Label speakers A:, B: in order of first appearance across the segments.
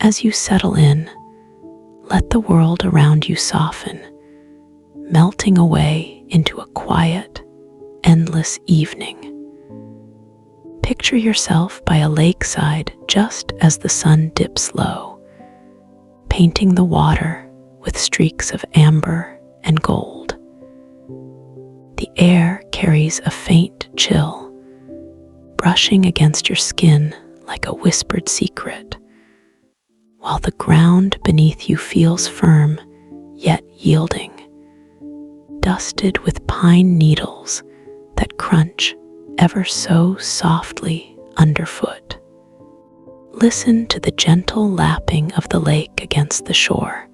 A: As you settle in, let the world around you soften, melting away into a quiet, endless evening. Picture yourself by a lakeside just as the sun dips low, painting the water with streaks of amber and gold. The air carries a faint chill, brushing against your skin like a whispered secret, while the ground beneath you feels firm yet yielding, dusted with pine needles that crunch ever so softly underfoot. Listen to the gentle lapping of the lake against the shore,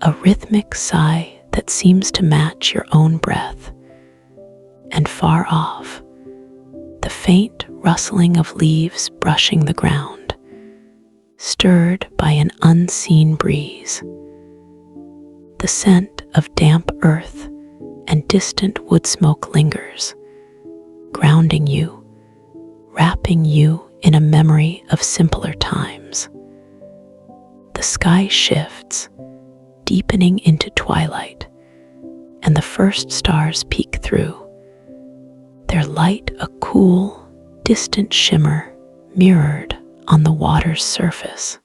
A: a rhythmic sigh that seems to match your own breath. And far off, the faint rustling of leaves brushing the ground, stirred by an unseen breeze. The scent of damp earth and distant woodsmoke lingers, grounding you, wrapping you in a memory of simpler times. The sky shifts, deepening into twilight, and the first stars peek through, their light a cool, distant shimmer mirrored on the water's surface.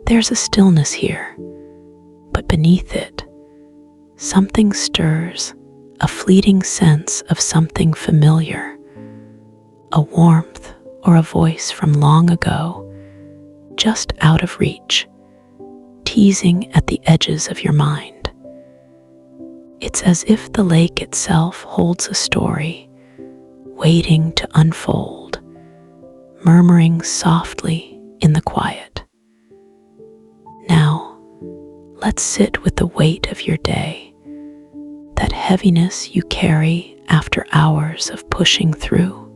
A: There's a stillness here, but beneath it, something stirs, a fleeting sense of something familiar, a warmth or a voice from long ago, just out of reach, teasing at the edges of your mind. It's as if the lake itself holds a story, waiting to unfold, murmuring softly in the quiet. Now, let's sit with the weight of your day, that heaviness you carry after hours of pushing through.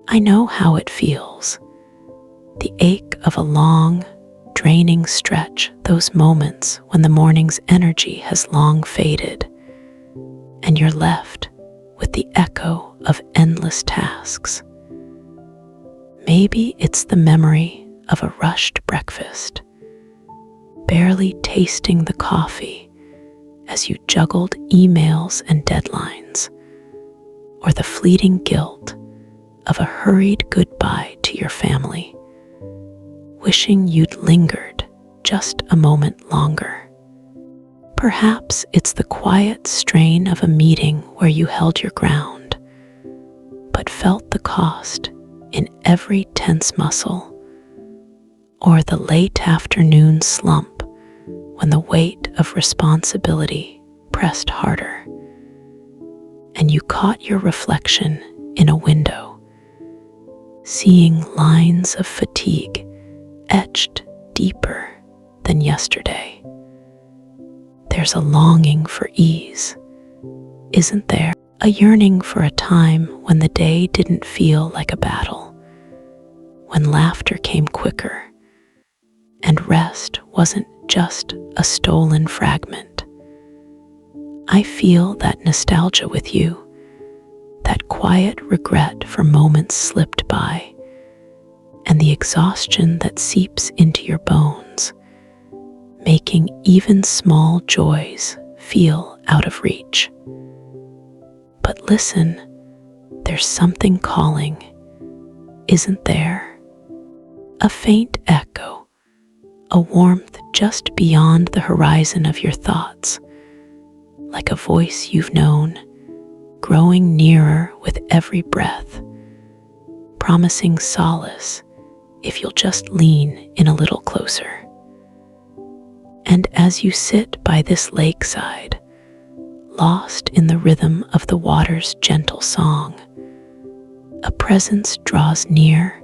A: I know how it feels, the ache of a long, draining stretch, those moments when the morning's energy has long faded, and you're left with the echo of endless tasks. Maybe it's the memory of a rushed breakfast, barely tasting the coffee as you juggled emails and deadlines, or the fleeting guilt of a hurried goodbye to your family, wishing you'd lingered just a moment longer. Perhaps it's the quiet strain of a meeting where you held your ground, but felt the cost in every tense muscle, or the late afternoon slump when the weight of responsibility pressed harder, and you caught your reflection in a window, seeing lines of fatigue etched deeper than yesterday. There's a longing for ease, isn't there? A yearning for a time when the day didn't feel like a battle, when laughter came quicker, and rest wasn't just a stolen fragment. I feel that nostalgia with you, that quiet regret for moments slipped by, and the exhaustion that seeps into your bones, making even small joys feel out of reach. But listen, there's something calling, isn't there? A faint echo, a warmth just beyond the horizon of your thoughts, like a voice you've known, growing nearer with every breath, promising solace if you'll just lean in a little closer. And as you sit by this lakeside, lost in the rhythm of the water's gentle song, a presence draws near,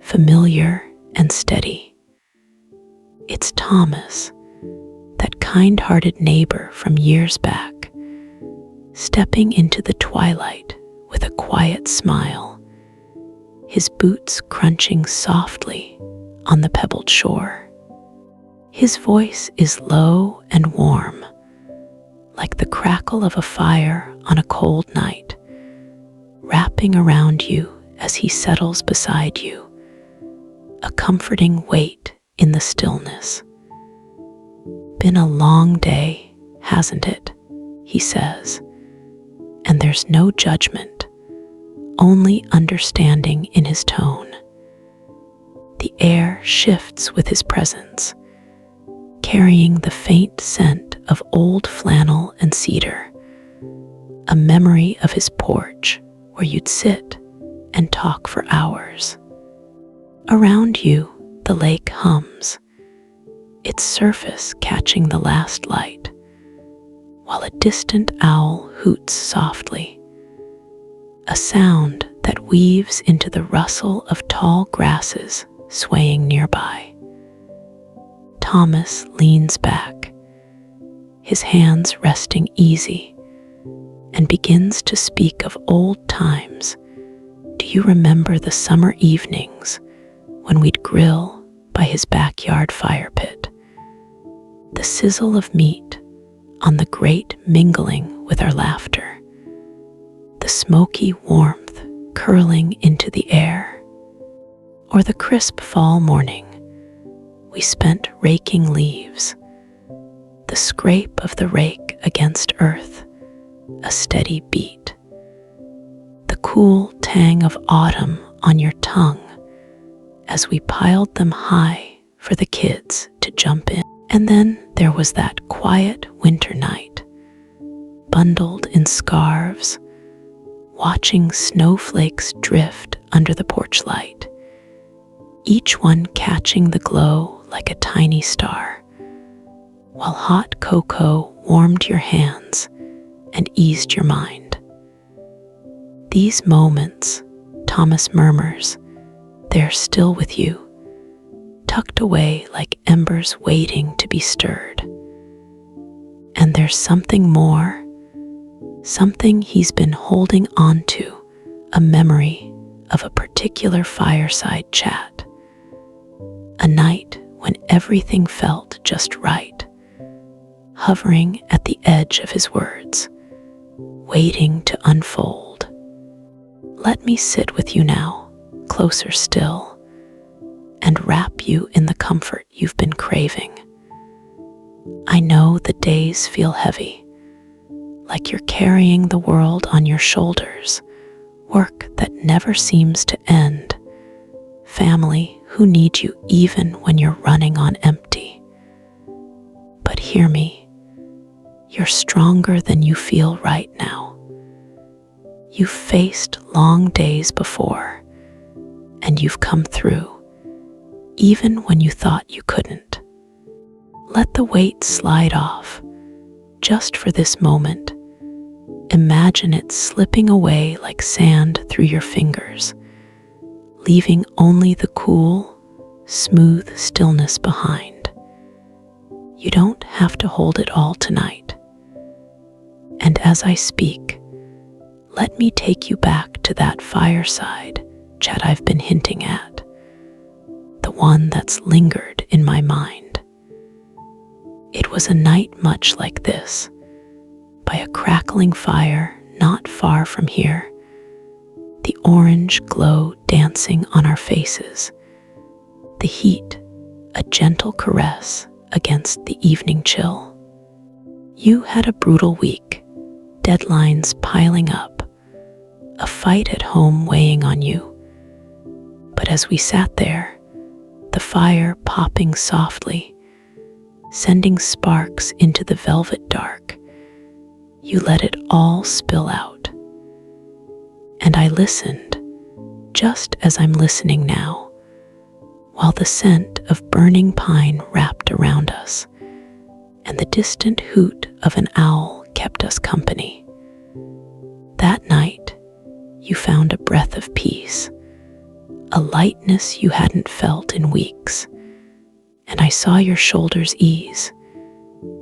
A: familiar and steady. It's Thomas, that kind-hearted neighbor from years back, stepping into the twilight with a quiet smile, his boots crunching softly on the pebbled shore. His voice is low and warm, like the crackle of a fire on a cold night, wrapping around you as he settles beside you, a comforting weight in the stillness. "Been a long day, hasn't it?" he says, and there's no judgment, only understanding in his tone. The air shifts with his presence, carrying the faint scent of old flannel and cedar, a memory of his porch where you'd sit and talk for hours. Around you, the lake hums, its surface catching the last light, while a distant owl hoots softly, a sound that weaves into the rustle of tall grasses swaying nearby. Thomas leans back, his hands resting easy, and begins to speak of old times. "Do you remember the summer evenings when we'd grill by his backyard fire pit? The sizzle of meat on the grate mingling with our laughter, the smoky warmth curling into the air, or the crisp fall morning we spent raking leaves, the scrape of the rake against earth, a steady beat, the cool tang of autumn on your tongue as we piled them high for the kids to jump in." And then there was that quiet winter night, bundled in scarves, watching snowflakes drift under the porch light, each one catching the glow like a tiny star, while hot cocoa warmed your hands and eased your mind. "These moments," Thomas murmurs, "they're still with you, tucked away like embers waiting to be stirred." And there's something more, something he's been holding on to, a memory of a particular fireside chat, a night when everything felt just right, hovering at the edge of his words, waiting to unfold. "Let me sit with you now, closer still, and wrap you in the comfort you've been craving. I know the days feel heavy, like you're carrying the world on your shoulders, work that never seems to end, family who need you even when you're running on empty. But hear me, you're stronger than you feel right now. You've faced long days before, and you've come through, even when you thought you couldn't. Let the weight slide off, just for this moment. Imagine it slipping away like sand through your fingers, leaving only the cool, smooth stillness behind. You don't have to hold it all tonight. And as I speak, let me take you back to that fireside chat I've been hinting at, the one that's lingered in my mind. It was a night much like this, by a crackling fire not far from here, the orange glow dancing on our faces, the heat a gentle caress against the evening chill. You had a brutal week, deadlines piling up, a fight at home weighing on you. But as we sat there, the fire popping softly, sending sparks into the velvet dark, you let it all spill out. And I listened, just as I'm listening now, while the scent of burning pine wrapped around us, and the distant hoot of an owl kept us company. That night, you found a breath of peace, a lightness you hadn't felt in weeks, and I saw your shoulders ease,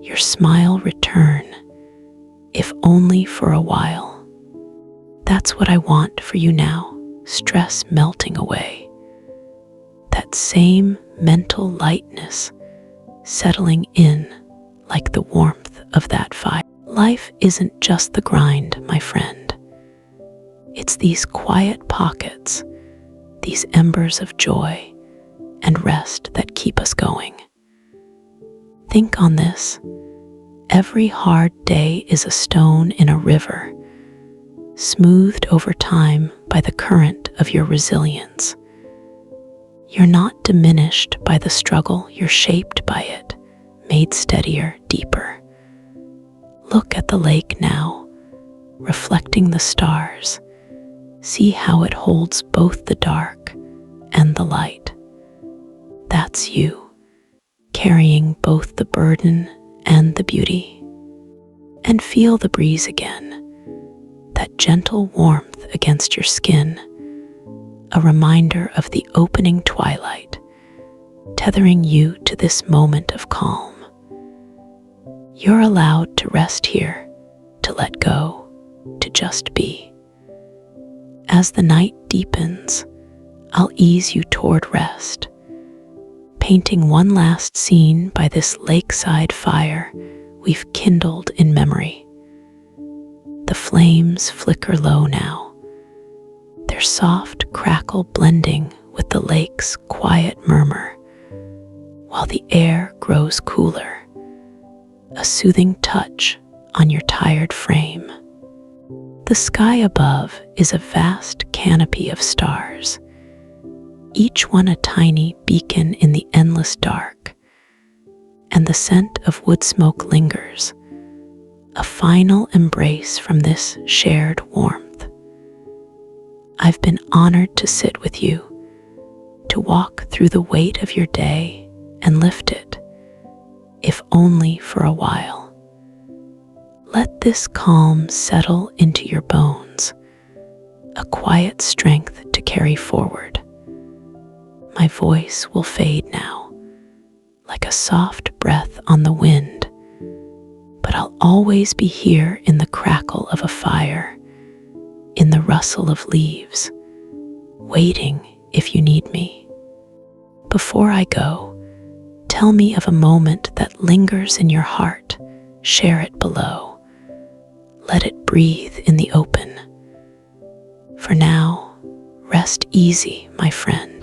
A: your smile return, if only for a while. That's what I want for you now, stress melting away. That same mental lightness settling in like the warmth of that fire. Life isn't just the grind, my friend. It's these quiet pockets, these embers of joy, and rest that keep us going. Think on this. Every hard day is a stone in a river, smoothed over time by the current of your resilience. You're not diminished by the struggle, you're shaped by it, made steadier, deeper. Look at the lake now, reflecting the stars. See how it holds both the dark and the light. That's you, carrying both the burden and the beauty. And feel the breeze again, that gentle warmth against your skin, a reminder of the opening twilight, tethering you to this moment of calm. You're allowed to rest here, to let go, to just be. As the night deepens, I'll ease you toward rest, painting one last scene by this lakeside fire we've kindled in memory. The flames flicker low now, their soft crackle blending with the lake's quiet murmur, while the air grows cooler, a soothing touch on your tired frame. The sky above is a vast canopy of stars, each one a tiny beacon in the endless dark, and the scent of woodsmoke lingers, a final embrace from this shared warmth. I've been honored to sit with you, to walk through the weight of your day and lift it, if only for a while. Let this calm settle into your bones, a quiet strength to carry forward. My voice will fade now, like a soft breath on the wind, but I'll always be here in the crackle of a fire, in the rustle of leaves, waiting if you need me. Before I go, tell me of a moment that lingers in your heart. Share it below. Let it breathe in the open. For now, rest easy, my friend.